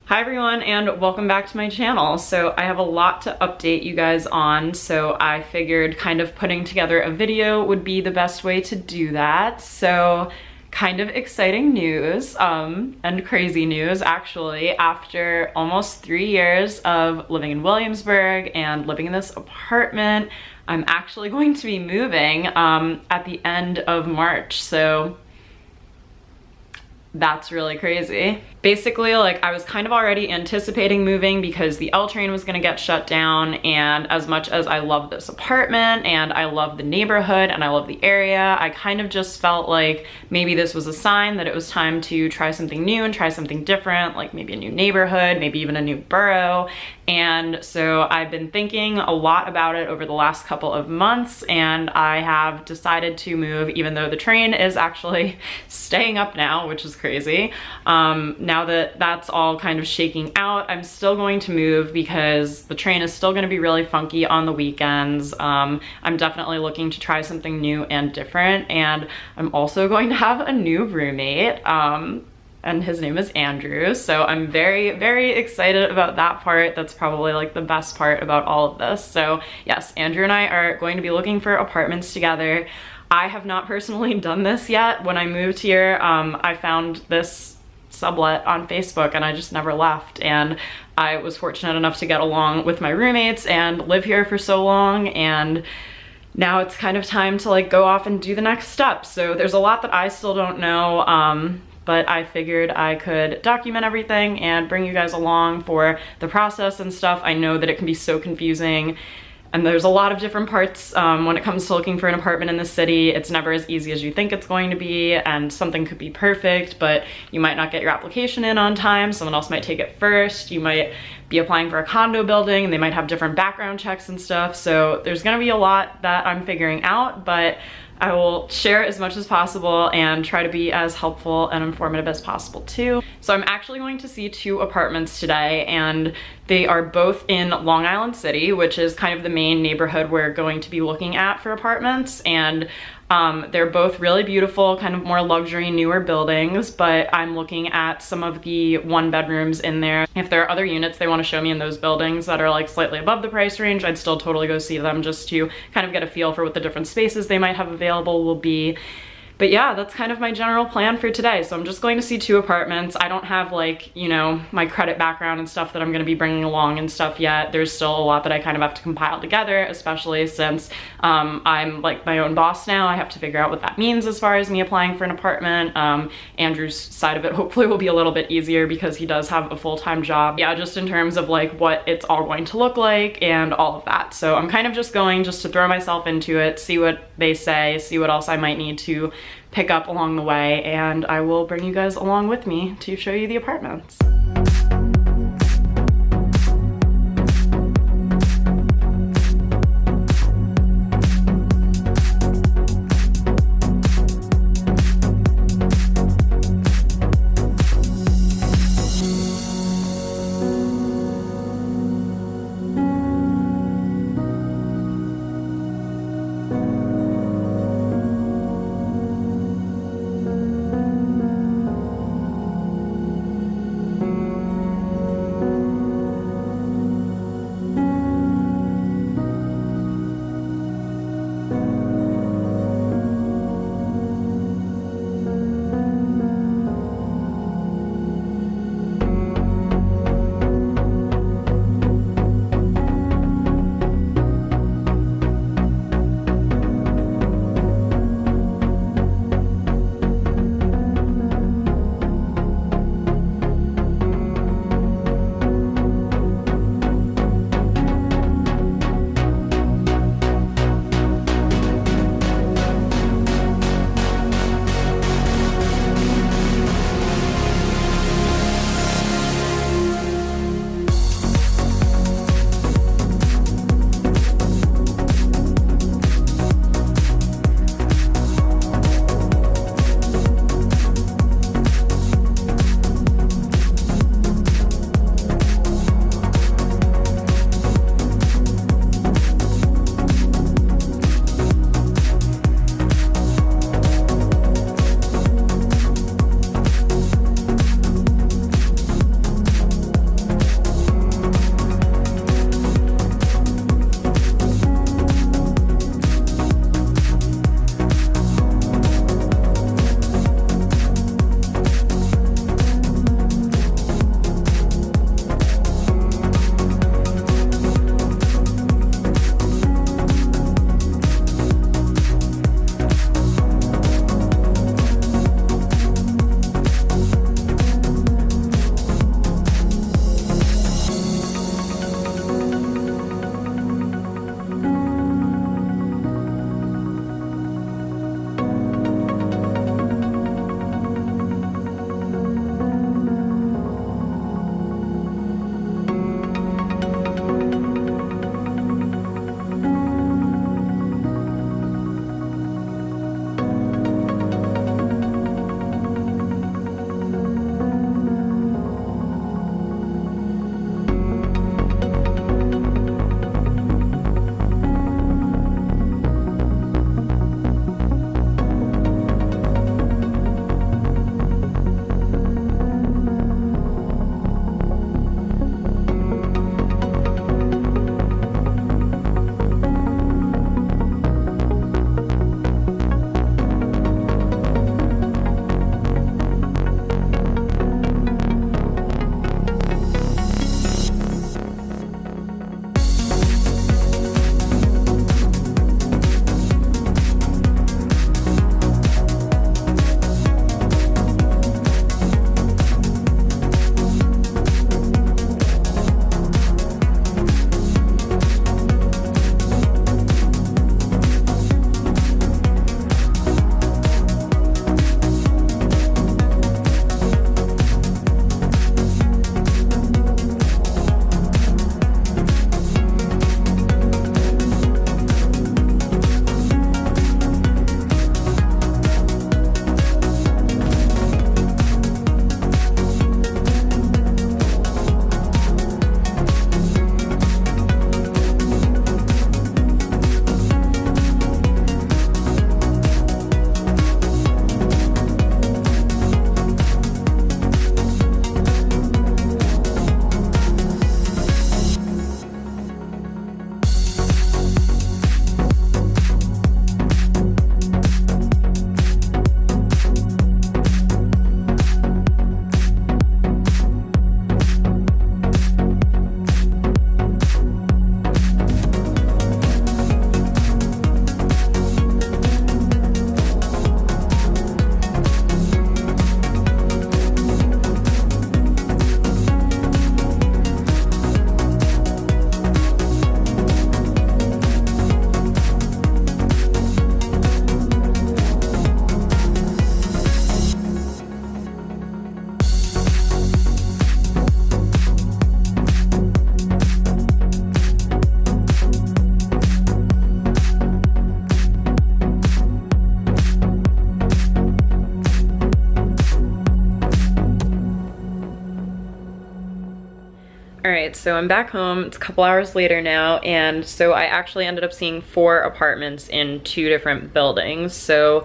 Hi everyone and welcome back to my channel. So I have a lot to update you guys on, so I figured kind of putting together a video would be the best way to do that. So kind of exciting news and crazy news actually. After almost 3 years of living in Williamsburg and living in this apartment, I'm actually going to be moving at the end of March. So that's really crazy. Basically, like, I was kind of already anticipating moving because the L train was gonna get shut down, and as much as I love this apartment and I love the neighborhood and I love the area, I kind of just felt like maybe this was a sign that it was time to try something new and try something different, like maybe a new neighborhood, maybe even a new borough. And so I've been thinking a lot about it over the last couple of months, and I have decided to move, even though the train is actually staying up now, which is crazy. Now that that's all kind of shaking out, I'm still going to move because the train is still going to be really funky on the weekends. I'm definitely looking to try something new and different, and I'm also going to have a new roommate. And his name is Andrew. So I'm very, very excited about that part. That's probably like the best part about all of this. So yes, Andrew and I are going to be looking for apartments together. I have not personally done this yet. When I moved here, I found this sublet on Facebook and I just never left. And I was fortunate enough to get along with my roommates and live here for so long, and now it's kind of time to like go off and do the next step. So there's a lot that I still don't know, but I figured I could document everything and bring you guys along for the process and stuff. I know that it can be so confusing, and there's a lot of different parts when it comes to looking for an apartment in the city. It's never as easy as you think it's going to be, and something could be perfect, but you might not get your application in on time. Someone else might take it first. You might be applying for a condo building and they might have different background checks and stuff. So there's gonna be a lot that I'm figuring out, but I will share as much as possible and try to be as helpful and informative as possible too. So I'm actually going to see 2 apartments today, and they are both in Long Island City, which is kind of the main neighborhood we're going to be looking at for apartments. And they're both really beautiful, kind of more luxury, newer buildings, but I'm looking at some of the 1-bedrooms in there. If there are other units they want to show me in those buildings that are like slightly above the price range, I'd still totally go see them just to kind of get a feel for what the different spaces they might have available will be. But yeah, that's kind of my general plan for today. So I'm just going to see 2 apartments. I don't have, like, you know, my credit background and stuff that I'm gonna be bringing along and stuff yet. There's still a lot that I kind of have to compile together, especially since I'm like my own boss now. I have to figure out what that means as far as me applying for an apartment. Andrew's side of it hopefully will be a little bit easier because he does have a full-time job. Yeah, just in terms of like what it's all going to look like and all of that. So I'm kind of just going just to throw myself into it, see what they say, see what else I might need to pick up along the way, and I will bring you guys along with me to show you the apartments. right, so I'm back home. It's a couple hours later now, and so I actually ended up seeing 4 apartments in 2 different buildings. So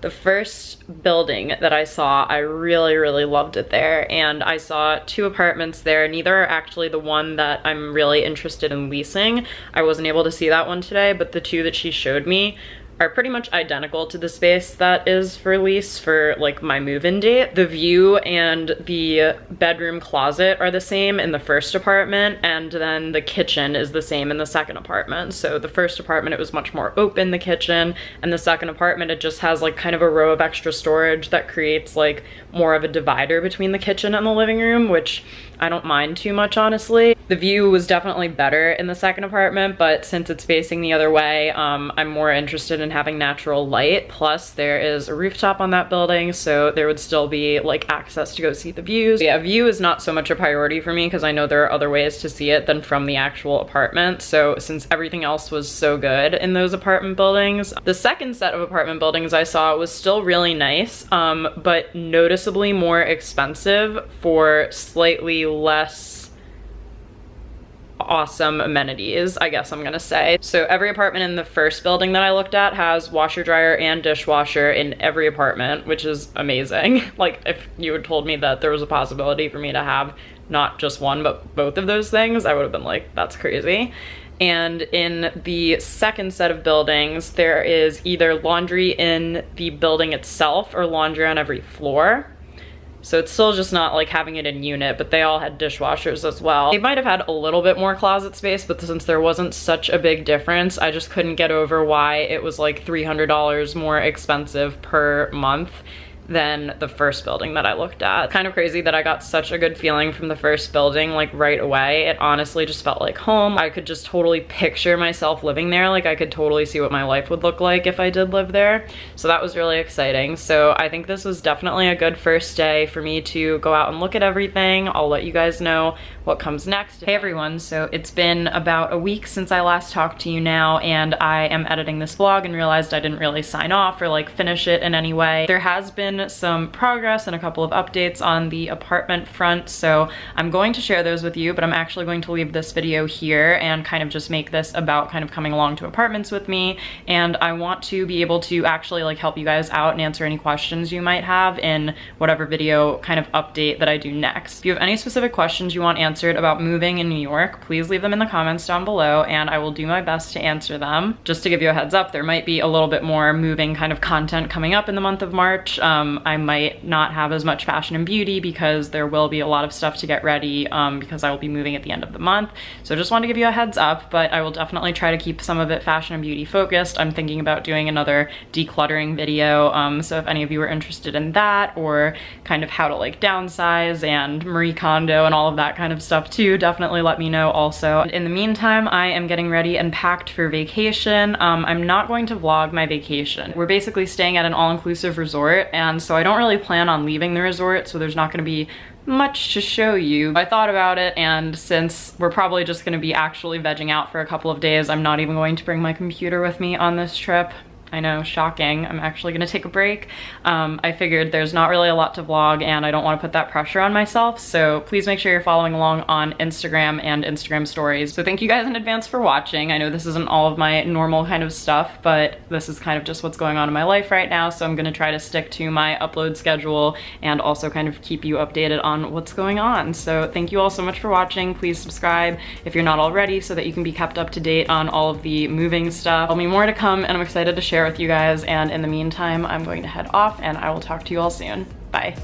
the first building that I saw, I really loved it there, and I saw 2 apartments there. Neither are actually the one that I'm really interested in leasing. I wasn't able to see that one today, but the 2 that she showed me are pretty much identical to the space that is for lease for like my move-in date. The view and the bedroom closet are the same in the first apartment, and then the kitchen is the same in the second apartment. So the first apartment, it was much more open, the kitchen, and the second apartment, it just has like kind of a row of extra storage that creates like more of a divider between the kitchen and the living room, which I don't mind too much, honestly. The view was definitely better in the second apartment, but since it's facing the other way, I'm more interested in having natural light. Plus there is a rooftop on that building, so there would still be like access to go see the views. Yeah, view is not so much a priority for me because I know there are other ways to see it than from the actual apartment. So since everything else was so good in those apartment buildings, the second set of apartment buildings I saw was still really nice, but noticeably more expensive for slightly less awesome amenities, I guess I'm gonna say. So every apartment in the first building that I looked at has washer, dryer, and dishwasher in every apartment, which is amazing. Like, if you had told me that there was a possibility for me to have not just one, but both of those things, I would have been like, that's crazy. And in the second set of buildings, there is either laundry in the building itself or laundry on every floor. So it's still just not like having it in unit, but they all had dishwashers as well. They might have had a little bit more closet space, but since there wasn't such a big difference, I just couldn't get over why it was like $300 more expensive per month than the first building that I looked at. Kind of crazy that I got such a good feeling from the first building like right away. It honestly just felt like home. I could just totally picture myself living there. Like I could totally see what my life would look like if I did live there. So that was really exciting. So I think this was definitely a good first day for me to go out and look at everything. I'll let you guys know what comes next. Hey everyone, so it's been about a week since I last talked to you now, and I am editing this vlog and realized I didn't really sign off or like finish it in any way. There has been some progress and a couple of updates on the apartment front, so I'm going to share those with you, but I'm actually going to leave this video here and kind of just make this about kind of coming along to apartments with me. And I want to be able to actually like help you guys out and answer any questions you might have in whatever video kind of update that I do next. If you have any specific questions you want answered about moving in New York, please leave them in the comments down below and I will do my best to answer them. Just to give you a heads up, there might be a little bit more moving kind of content coming up in the month of March. I might not have as much fashion and beauty because there will be a lot of stuff to get ready because I will be moving at the end of the month. So just wanted to give you a heads up, but I will definitely try to keep some of it fashion and beauty focused. I'm thinking about doing another decluttering video. So if any of you are interested in that, or kind of how to like downsize and Marie Kondo and all of that kind of stuff too, definitely let me know also. In the meantime, I am getting ready and packed for vacation. I'm not going to vlog my vacation. We're basically staying at an all-inclusive resort, and so I don't really plan on leaving the resort, so there's not gonna be much to show you. I thought about it, and since we're probably just gonna be actually vegging out for a couple of days, I'm not even going to bring my computer with me on this trip. I know, shocking. I'm actually gonna take a break. I figured there's not really a lot to vlog and I don't wanna put that pressure on myself, so please make sure you're following along on Instagram and Instagram stories. So thank you guys in advance for watching. I know this isn't all of my normal kind of stuff, but this is kind of just what's going on in my life right now, so I'm gonna try to stick to my upload schedule and also kind of keep you updated on what's going on. So thank you all so much for watching. Please subscribe if you're not already so that you can be kept up to date on all of the moving stuff. There'll be more to come and I'm excited to share with you guys, and in the meantime I'm going to head off and I will talk to you all soon. Bye.